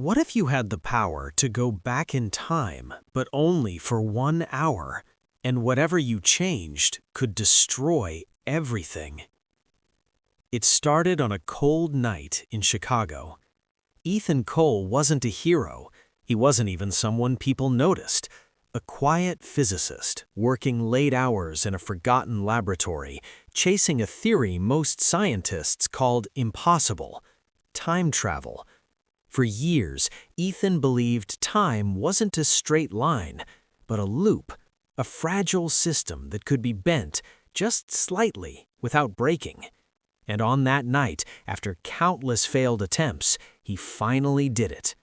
What if you had the power to go back in time, but only for 1 hour, and whatever you changed could destroy everything? It started on a cold night in Chicago. Ethan Cole wasn't a hero. He wasn't even someone people noticed. A quiet physicist, working late hours in a forgotten laboratory, chasing a theory most scientists called impossible: time travel. For years, Ethan believed time wasn't a straight line, but a loop, a fragile system that could be bent just slightly without breaking. And on that night, after countless failed attempts, he finally did it.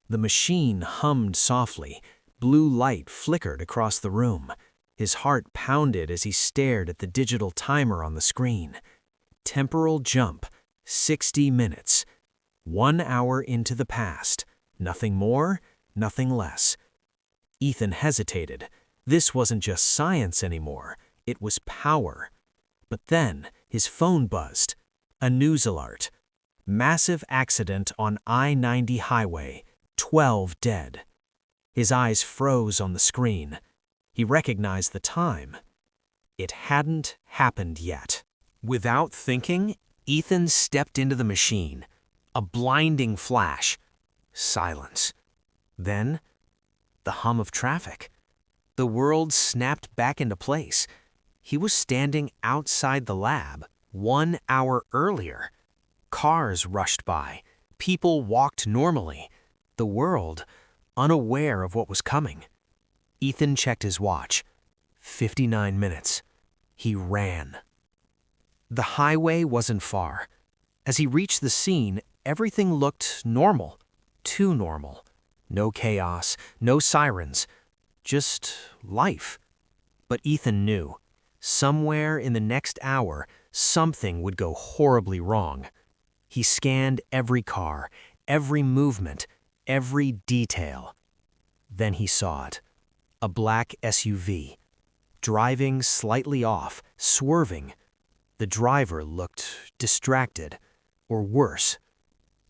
The machine hummed softly. Blue light flickered across the room. His heart pounded as he stared at the digital timer on the screen. Temporal jump, 60 minutes. 1 hour into the past. Nothing more, nothing less. Ethan hesitated. This wasn't just science anymore. It was power. But then his phone buzzed. A news alert. Massive accident on I-90 highway. 12 dead. His eyes froze on the screen. He recognized the time. It hadn't happened yet. Without thinking, Ethan stepped into the machine. A blinding flash. Silence. Then, the hum of traffic. The world snapped back into place. He was standing outside the lab 1 hour earlier. Cars rushed by. People walked normally. The world, unaware of what was coming. Ethan checked his watch. 59 minutes. He ran. The highway wasn't far. As he reached the scene, everything looked normal. Too normal. No chaos, no sirens. Just life. But Ethan knew. Somewhere in the next hour, something would go horribly wrong. He scanned every car, every movement, every detail. Then he saw it. A black SUV. Driving slightly off, swerving. The driver looked distracted, or worse.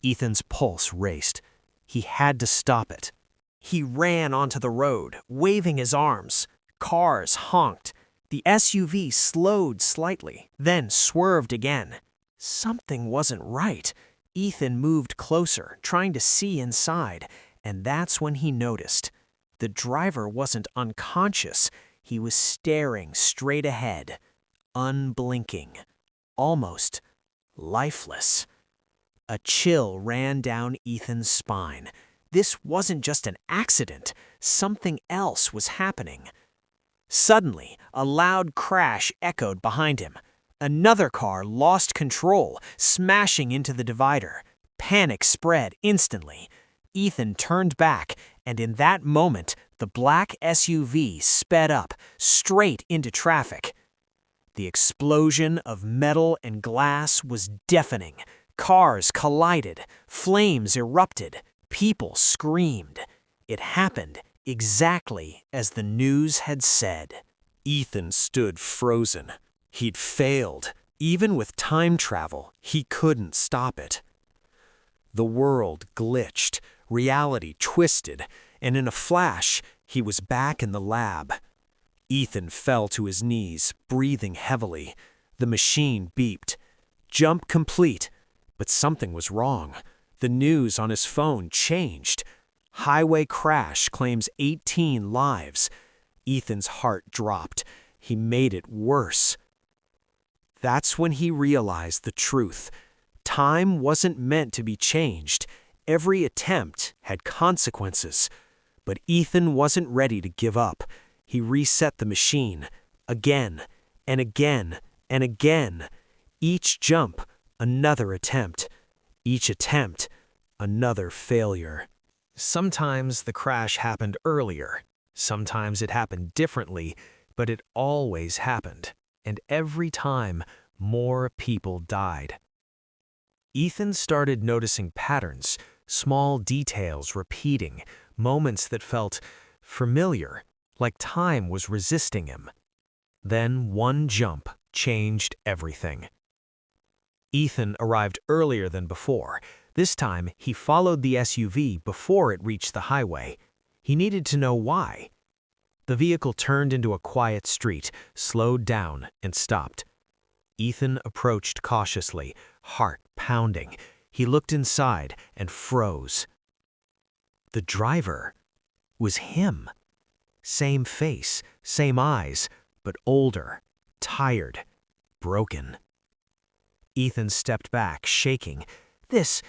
Ethan's pulse raced. He had to stop it. He ran onto the road, waving his arms. Cars honked. The SUV slowed slightly, then swerved again. Something wasn't right. Ethan moved closer, trying to see inside, and that's when he noticed. The driver wasn't unconscious. He was staring straight ahead, unblinking, almost lifeless. A chill ran down Ethan's spine. This wasn't just an accident. Something else was happening. Suddenly, a loud crash echoed behind him. Another car lost control, smashing into the divider. Panic spread instantly. Ethan turned back, and in that moment, the black SUV sped up, straight into traffic. The explosion of metal and glass was deafening. Cars collided, flames erupted, people screamed. It happened exactly as the news had said. Ethan stood frozen. He'd failed. Even with time travel, he couldn't stop it. The world glitched, reality twisted, and in a flash, he was back in the lab. Ethan fell to his knees, breathing heavily. The machine beeped. Jump complete. But something was wrong. The news on his phone changed. Highway crash claims 18 lives. Ethan's heart dropped. He made it worse. That's when he realized the truth. Time wasn't meant to be changed. Every attempt had consequences. But Ethan wasn't ready to give up. He reset the machine. Again, and again, and again. Each jump, another attempt. Each attempt, another failure. Sometimes the crash happened earlier. Sometimes it happened differently, but it always happened. And every time, more people died. Ethan started noticing patterns, small details repeating, moments that felt familiar, like time was resisting him. Then one jump changed everything. Ethan arrived earlier than before. This time, he followed the SUV before it reached the highway. He needed to know why. The vehicle turned into a quiet street, slowed down, and stopped. Ethan approached cautiously, heart pounding. He looked inside and froze. The driver was him. Same face, same eyes, but older, tired, broken. Ethan stepped back, shaking. This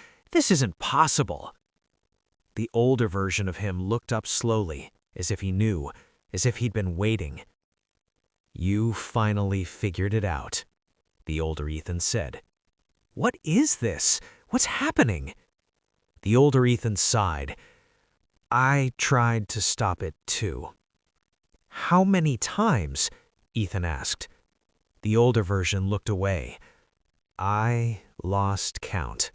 isn't possible. The older version of him looked up slowly, as if he knew, as if he'd been waiting. "You finally figured it out," the older Ethan said. "What is this? What's happening?" The older Ethan sighed. "I tried to stop it too." "How many times?" Ethan asked. The older version looked away. "I lost count."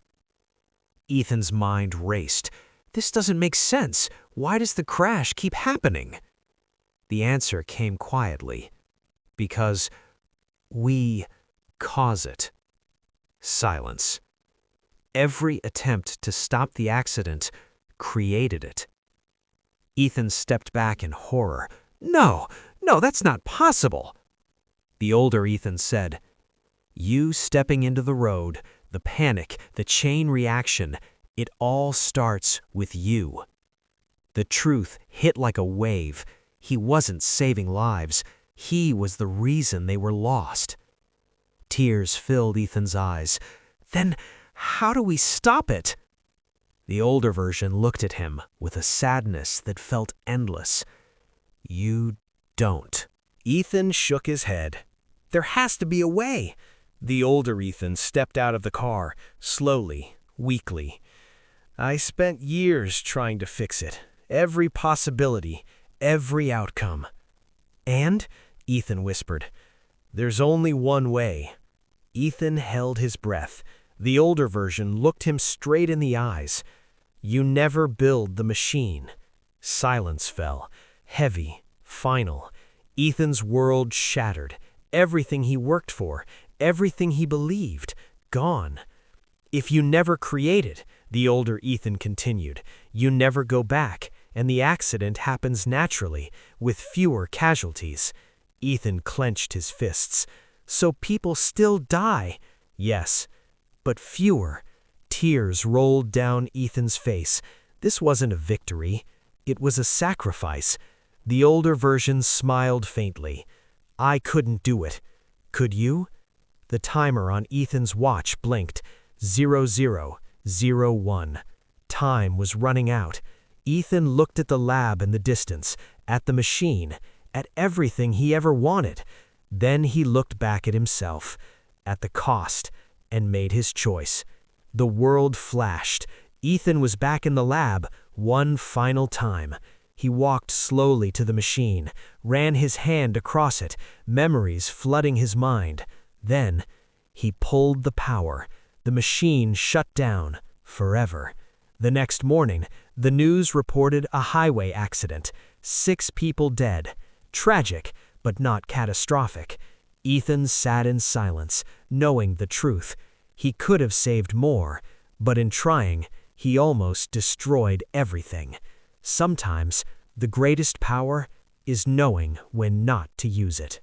Ethan's mind raced. This doesn't make sense. Why does the crash keep happening? The answer came quietly. Because we cause it. Silence. Every attempt to stop the accident created it. Ethan stepped back in horror. No, that's not possible." The older Ethan said, "You stepping into the road, the panic, the chain reaction, it all starts with you." The truth hit like a wave. He wasn't saving lives. He was the reason they were lost. Tears filled Ethan's eyes. "Then how do we stop it?" The older version looked at him with a sadness that felt endless. "You don't." Ethan shook his head. "There has to be a way." The older Ethan stepped out of the car, slowly, weakly. "I spent years trying to fix it. Every possibility, every outcome." "And?" Ethan whispered. "There's only one way." Ethan held his breath. The older version looked him straight in the eyes. "You never build the machine." Silence fell, heavy, final. Ethan's world shattered. Everything he worked for, everything he believed, gone. "If you never create it," the older Ethan continued, "you never go back, and the accident happens naturally, with fewer casualties." Ethan clenched his fists. "So people still die?" "Yes, but fewer." Tears rolled down Ethan's face. This wasn't a victory. It was a sacrifice. The older version smiled faintly. "I couldn't do it. Could you?" The timer on Ethan's watch blinked. 0001. Time was running out. Ethan looked at the lab in the distance, at the machine, at everything he ever wanted. Then he looked back at himself, at the cost, and made his choice. The world flashed. Ethan was back in the lab, one final time. He walked slowly to the machine, ran his hand across it, memories flooding his mind. Then he pulled the power. The machine shut down forever. The next morning, the news reported a highway accident. 6 people dead. Tragic, but not catastrophic. Ethan sat in silence, knowing the truth. He could have saved more, but in trying, he almost destroyed everything. Sometimes, the greatest power is knowing when not to use it.